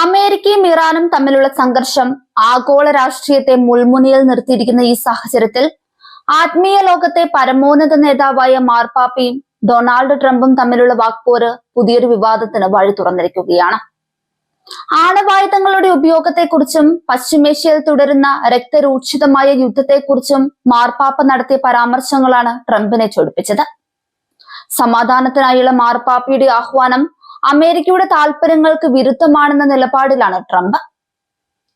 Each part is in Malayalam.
അമേരിക്കയും ഇറാനും തമ്മിലുള്ള സംഘർഷം ആഗോള രാഷ്ട്രീയത്തെ മുൾമുനയിൽ നിർത്തിയിരിക്കുന്ന ഈ സാഹചര്യത്തിൽ ആത്മീയ ലോകത്തെ പരമോന്നത നേതാവായ മാർപ്പാപ്പയും ഡൊണാൾഡ് ട്രംപും തമ്മിലുള്ള വാക്പോര് പുതിയൊരു വിവാദത്തിന് വഴി തുറന്നിരിക്കുകയാണ്. ആണവായുധങ്ങളുടെ ഉപയോഗത്തെക്കുറിച്ചും പശ്ചിമേഷ്യയിൽ തുടരുന്ന രക്തരൂക്ഷിതമായ യുദ്ധത്തെക്കുറിച്ചും മാർപ്പാപ്പ നടത്തിയ പരാമർശങ്ങളാണ് ട്രംപിനെ ചൊടിപ്പിച്ചത്. സമാധാനത്തിനായുള്ള മാർപ്പാപ്പയുടെ ആഹ്വാനം അമേരിക്കയുടെ താൽപര്യങ്ങൾക്ക് വിരുദ്ധമാണെന്ന നിലപാടിലാണ് ട്രംപ്.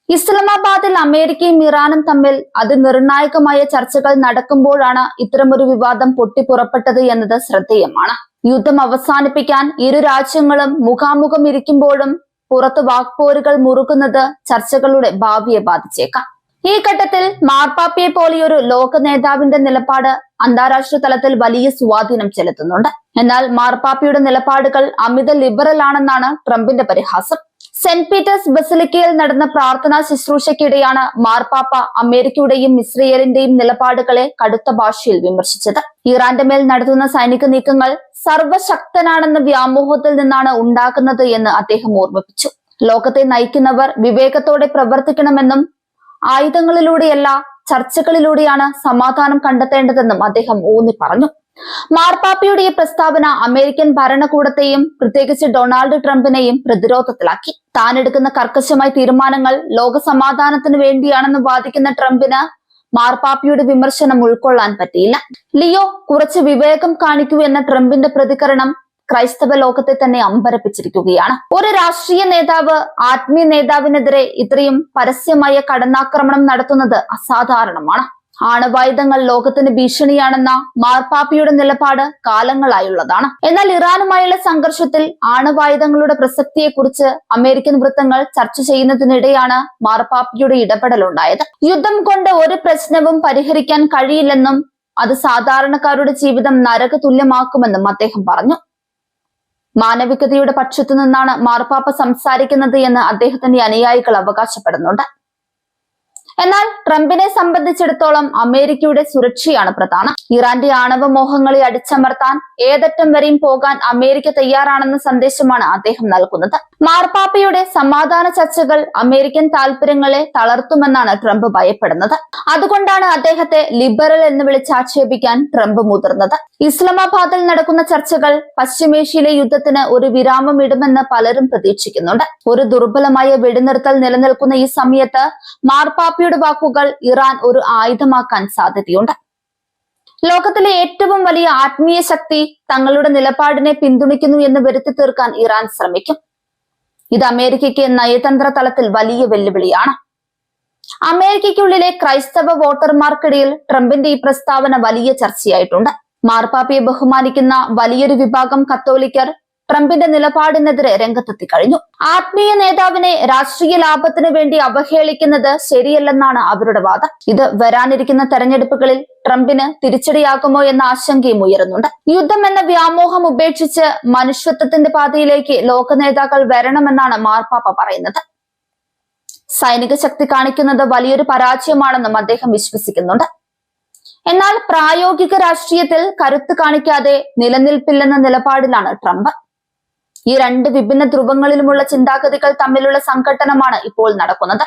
ഇസ്ലാമാബാദിൽ അമേരിക്കയും ഇറാനും തമ്മിൽ അതിനിർണായകമായ ചർച്ചകൾ നടക്കുമ്പോഴാണ് ഇത്തരമൊരു വിവാദം പൊട്ടിപ്പുറപ്പെട്ടത് എന്നത് ശ്രദ്ധേയമാണ്. യുദ്ധം അവസാനിപ്പിക്കാൻ ഇരു രാജ്യങ്ങളും മുഖാമുഖം ഇരിക്കുമ്പോഴും പുറത്ത് വാക്പോരുകൾ മുറുകുന്നത് ചർച്ചകളുടെ ഭാവിയെ ബാധിച്ചേക്കാം. ഈ ഘട്ടത്തിൽ മാർപ്പാപ്പയെ പോലെയൊരു ലോക നേതാവിന്റെ നിലപാട് അന്താരാഷ്ട്ര തലത്തിൽ വലിയ സ്വാധീനം ചെലുത്തുന്നുണ്ട്. എന്നാൽ മാർപ്പാപ്പയുടെ നിലപാടുകൾ അമിത ലിബറൽ ആണെന്നാണ് ട്രംപിന്റെ പരിഹാസം. സെന്റ് പീറ്റേഴ്സ് ബസിലിക്കയിൽ നടന്ന പ്രാർത്ഥനാ ശുശ്രൂഷയ്ക്കിടെയാണ് മാർപ്പാപ്പ അമേരിക്കയുടെയും ഇസ്രയേലിന്റെയും നിലപാടുകളെ കടുത്ത ഭാഷയിൽ വിമർശിച്ചത്. ഇറാന്റെ മേൽ നടത്തുന്ന സൈനിക നീക്കങ്ങൾ സർവശക്തനാണെന്ന വ്യാമോഹത്തിൽ നിന്നാണ് ഉണ്ടാകുന്നത് എന്ന് അദ്ദേഹം ഓർമ്മിപ്പിച്ചു. ലോകത്തെ നയിക്കുന്നവർ വിവേകത്തോടെ പ്രവർത്തിക്കണമെന്നും ആയുധങ്ങളിലൂടെയല്ല ചർച്ചകളിലൂടെയാണ് സമാധാനം കണ്ടെത്തേണ്ടതെന്നും അദ്ദേഹം ഊന്നി പറഞ്ഞു. മാർപ്പാപ്പയുടെ ഈ പ്രസ്താവന അമേരിക്കൻ ഭരണകൂടത്തെയും പ്രത്യേകിച്ച് ഡൊണാൾഡ് ട്രംപിനെയും പ്രതിരോധത്തിലാക്കി. താൻ എടുക്കുന്ന കർക്കശമായ തീരുമാനങ്ങൾ ലോക സമാധാനത്തിന് വേണ്ടിയാണെന്ന് വാദിക്കുന്ന ട്രംപിന് മാർപ്പാപ്പയുടെ വിമർശനം ഉൾക്കൊള്ളാൻ പറ്റിയില്ല. ലിയോ കുറച്ച് വിവേകം കാണിക്കൂ എന്ന ട്രംപിന്റെ പ്രതികരണം ക്രൈസ്തവ ലോകത്തെ തന്നെ അമ്പരപ്പിച്ചിരിക്കുകയാണ്. ഒരു രാഷ്ട്രീയ നേതാവ് ആത്മീയ നേതാവിനെതിരെ ഇത്രയും പരസ്യമായ കടന്നാക്രമണം നടത്തുന്നത് അസാധാരണമാണ്. ആണവായുധങ്ങൾ ലോകത്തിന് ഭീഷണിയാണെന്ന മാർപ്പാപ്പയുടെ നിലപാട് കാലങ്ങളായുള്ളതാണ്. എന്നാൽ ഇറാനുമായുള്ള സംഘർഷത്തിൽ ആണവായുധങ്ങളുടെ പ്രസക്തിയെക്കുറിച്ച് അമേരിക്കൻ വൃത്തങ്ങൾ ചർച്ച ചെയ്യുന്നതിനിടെയാണ് മാർപ്പാപ്പയുടെ ഇടപെടലുണ്ടായത്. യുദ്ധം കൊണ്ട് ഒരു പ്രശ്നവും പരിഹരിക്കാൻ കഴിയില്ലെന്നും അത് സാധാരണക്കാരുടെ ജീവിതം നരക തുല്യമാക്കുമെന്നും അദ്ദേഹം പറഞ്ഞു. മാനവികതയുടെ പക്ഷത്തു നിന്നാണ് മാർപ്പാപ്പ സംസാരിക്കുന്നത് എന്ന് അദ്ദേഹത്തിന്റെ അനുയായികൾ അവകാശപ്പെടുന്നുണ്ട്. എന്നാൽ ട്രംപിനെ സംബന്ധിച്ചിടത്തോളം അമേരിക്കയുടെ സുരക്ഷയാണ് പ്രധാനം. ഇറാന്റെ ആണവ മോഹങ്ങളെ അടിച്ചമർത്താൻ ഏതറ്റം വരെയും പോകാൻ അമേരിക്ക തയ്യാറാണെന്ന സന്ദേശമാണ് അദ്ദേഹം നൽകുന്നത്. മാർപ്പാപ്പയുടെ സമാധാന ചർച്ചകൾ അമേരിക്കൻ താൽപര്യങ്ങളെ തളർത്തുമെന്നാണ് ട്രംപ് ഭയപ്പെടുന്നത്. അതുകൊണ്ടാണ് അദ്ദേഹത്തെ ലിബറൽ എന്ന് വിളിച്ചാക്ഷേപിക്കാൻ ട്രംപ് മുതിർന്നത്. ഇസ്ലാമാബാദിൽ നടക്കുന്ന ചർച്ചകൾ പശ്ചിമേഷ്യയിലെ യുദ്ധത്തിന് ഒരു വിരാമം ഇടുമെന്ന് പലരും പ്രതീക്ഷിക്കുന്നുണ്ട്. ഒരു ദുർബലമായ വെടിനിർത്തൽ നിലനിൽക്കുന്ന ഈ സമയത്ത് മാർപ്പാപ്പയുടെ വാക്കുകൾ ഇറാൻ ഒരു ആയുധമാക്കാൻ സാധ്യതയുണ്ട്. ലോകത്തിലെ ഏറ്റവും വലിയ ആത്മീയ ശക്തി തങ്ങളുടെ നിലപാടിനെ പിന്തുണയ്ക്കുന്നു എന്ന് വരുത്തി തീർക്കാൻ ഇറാൻ ശ്രമിക്കും. ഇത് അമേരിക്കയ്ക്ക് നയതന്ത്ര തലത്തിൽ വലിയ വെല്ലുവിളിയാണ്. അമേരിക്കയ്ക്കുള്ളിലെ ക്രൈസ്തവ വോട്ടർമാർക്കിടയിൽ ട്രംപിന്റെ ഈ പ്രസ്താവന വലിയ ചർച്ചയായിട്ടുണ്ട്. മാർപ്പാപ്പയെ ബഹുമാനിക്കുന്ന വലിയൊരു വിഭാഗം കത്തോലിക്കർ ട്രംപിന്റെ നിലപാടിനെതിരെ രംഗത്തെത്തി കഴിഞ്ഞു. ആത്മീയ നേതാവിനെ രാഷ്ട്രീയ ലാഭത്തിന് വേണ്ടി അവഹേളിക്കുന്നത് ശരിയല്ലെന്നാണ് അവരുടെ വാദം. ഇത് വരാനിരിക്കുന്ന തെരഞ്ഞെടുപ്പുകളിൽ ട്രംപിന് തിരിച്ചടിയാകുമോ എന്ന ആശങ്കയും ഉയരുന്നുണ്ട്. യുദ്ധം എന്ന വ്യാമോഹം ഉപേക്ഷിച്ച് മനുഷ്യത്വത്തിന്റെ പാതയിലേക്ക് ലോക നേതാക്കൾ വരണമെന്നാണ് മാർപ്പാപ്പ പറയുന്നത്. സൈനിക ശക്തി കാണിക്കുന്നത് വലിയൊരു പരാജയമാണെന്നും അദ്ദേഹം വിശ്വസിക്കുന്നുണ്ട്. എന്നാൽ പ്രായോഗിക രാഷ്ട്രീയത്തിൽ കരുത്ത് കാണിക്കാതെ നിലനിൽപ്പില്ലെന്ന നിലപാടിലാണ് ട്രംപ്. ഈ രണ്ട് വിഭിന്ന ധ്രുവങ്ങളിലുമുള്ള ചിന്താഗതികൾ തമ്മിലുള്ള സംഘട്ടനമാണ് ഇപ്പോൾ നടക്കുന്നത്.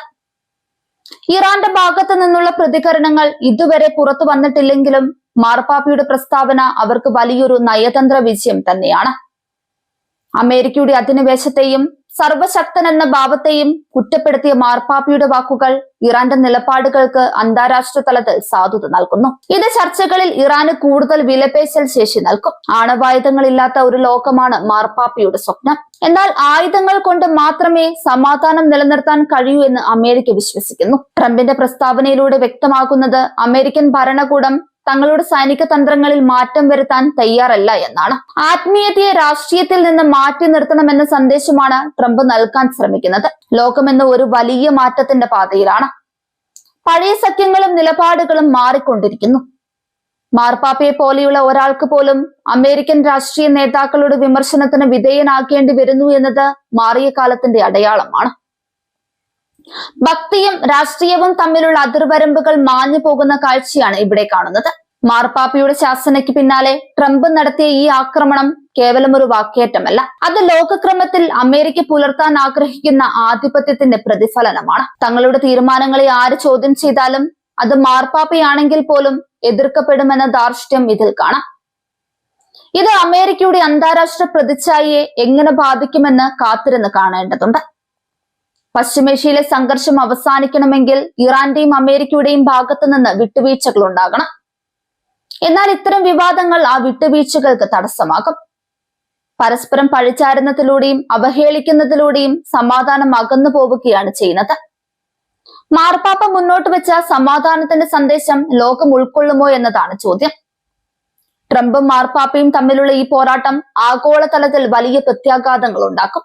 ഇറാന്റെ ഭാഗത്ത് നിന്നുള്ള പ്രതികരണങ്ങൾ ഇതുവരെ പുറത്തു വന്നിട്ടില്ലെങ്കിലും മാർപ്പാപ്പയുടെ പ്രസ്താവന അവർക്ക് വലിയൊരു നയതന്ത്ര വിജയം തന്നെയാണ്. അമേരിക്കയുടെ അധിനിവേശത്തെയും സർവശക്തൻ എന്ന ഭാവത്തെയും കുറ്റപ്പെടുത്തിയ മാർപ്പാപ്പയുടെ വാക്കുകൾ ഇറാന്റെ നിലപാടുകൾക്ക് അന്താരാഷ്ട്ര തലത്തിൽ സാധുത നൽകുന്നു. ഇത് ചർച്ചകളിൽ ഇറാന് കൂടുതൽ വിലപേശൽ ശേഷി നൽകും. ആണവായുധങ്ങളില്ലാത്ത ഒരു ലോകമാണ് മാർപ്പാപ്പയുടെ സ്വപ്നം. എന്നാൽ ആയുധങ്ങൾ കൊണ്ട് മാത്രമേ സമാധാനം നിലനിർത്താൻ കഴിയൂ എന്ന് അമേരിക്ക വിശ്വസിക്കുന്നു. ട്രംപിന്റെ പ്രസ്താവനയിലൂടെ വ്യക്തമാകുന്നത് അമേരിക്കൻ ഭരണകൂടം തങ്ങളുടെ സൈനിക തന്ത്രങ്ങളിൽ മാറ്റം വരുത്താൻ തയ്യാറല്ല എന്നാണ്. ആത്മീയതയെ രാഷ്ട്രീയത്തിൽ നിന്ന് മാറ്റി നിർത്തണമെന്ന സന്ദേശമാണ് ട്രംപ് നൽകാൻ ശ്രമിക്കുന്നത്. ലോകമെന്ന ഒരു വലിയ മാറ്റത്തിന്റെ പാതയിലാണ്. പഴയ സഖ്യങ്ങളും നിലപാടുകളും മാറിക്കൊണ്ടിരിക്കുന്നു. മാർപ്പാപ്പയെ പോലെയുള്ള ഒരാൾക്ക് പോലും അമേരിക്കൻ രാഷ്ട്രീയ നേതാക്കളുടെ വിമർശനത്തിന് വിധേയനാക്കേണ്ടി വരുന്നു എന്നത് മാറിയ കാലത്തിന്റെ അടയാളമാണ്. ഭക്തിയും രാഷ്ട്രീയവും തമ്മിലുള്ള അതിർവരമ്പുകൾ മാഞ്ഞു പോകുന്ന കാഴ്ചയാണ് ഇവിടെ കാണുന്നത്. മാർപ്പാപ്പയുടെ ശാസനയ്ക്ക് പിന്നാലെ ട്രംപ് നടത്തിയ ഈ ആക്രമണം കേവലം ഒരു വാക്കേറ്റമല്ല. അത് ലോകക്രമത്തിൽ അമേരിക്ക പുലർത്താൻ ആഗ്രഹിക്കുന്ന ആധിപത്യത്തിന്റെ പ്രതിഫലനമാണ്. തങ്ങളുടെ തീരുമാനങ്ങളെ ആര് ചോദ്യം ചെയ്താലും അത് മാർപ്പാപ്പയാണെങ്കിൽ പോലും എതിർക്കപ്പെടുമെന്ന ധാർഷ്ട്യം ഇതിൽ കാണാം. ഇത് അമേരിക്കയുടെ അന്താരാഷ്ട്ര പ്രതിച്ഛായയെ എങ്ങനെ ബാധിക്കുമെന്ന് കാത്തിരുന്ന് കാണേണ്ടതുണ്ട്. പശ്ചിമേഷ്യയിലെ സംഘർഷം അവസാനിക്കണമെങ്കിൽ ഇറാന്റെയും അമേരിക്കയുടെയും ഭാഗത്തു നിന്ന് വിട്ടുവീഴ്ചകൾ ഉണ്ടാകണം. എന്നാൽ ഇത്തരം വിവാദങ്ങൾ ആ വിട്ടുവീഴ്ചകൾക്ക് തടസ്സമാകും. പരസ്പരം പഴിചാരുന്നതിലൂടെയും അവഹേളിക്കുന്നതിലൂടെയും സമാധാനം അകന്നു പോവുകയാണ് ചെയ്യുന്നത്. മാർപ്പാപ്പ മുന്നോട്ട് വെച്ച സമാധാനത്തിന്റെ സന്ദേശം ലോകം ഉൾക്കൊള്ളുമോ എന്നതാണ് ചോദ്യം. ട്രംപും മാർപ്പാപ്പയും തമ്മിലുള്ള ഈ പോരാട്ടം ആഗോളതലത്തിൽ വലിയ പ്രത്യാഘാതങ്ങൾ ഉണ്ടാക്കും.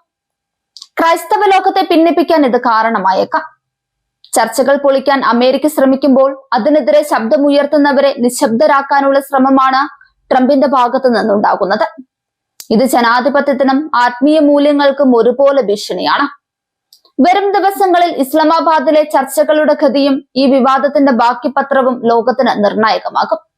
ക്രൈസ്തവ ലോകത്തെ ഭിന്നിപ്പിക്കാൻ ഇത് കാരണമായേക്കാം. ചർച്ചകൾ പൊളിക്കാൻ അമേരിക്ക ശ്രമിക്കുമ്പോൾ അതിനെതിരെ ശബ്ദമുയർത്തുന്നവരെ നിശബ്ദരാക്കാനുള്ള ശ്രമമാണ് ട്രംപിന്റെ ഭാഗത്തു നിന്നുണ്ടാകുന്നത്. ഇത് ജനാധിപത്യത്തിനും ആത്മീയ മൂല്യങ്ങൾക്കും ഒരുപോലെ ഭീഷണിയാണ്. വരും ദിവസങ്ങളിൽ ഇസ്ലാമാബാദിലെ ചർച്ചകളുടെ ഗതിയും ഈ വിവാദത്തിന്റെ ബാക്കി പത്രവും ലോകത്തിന് നിർണായകമാകും.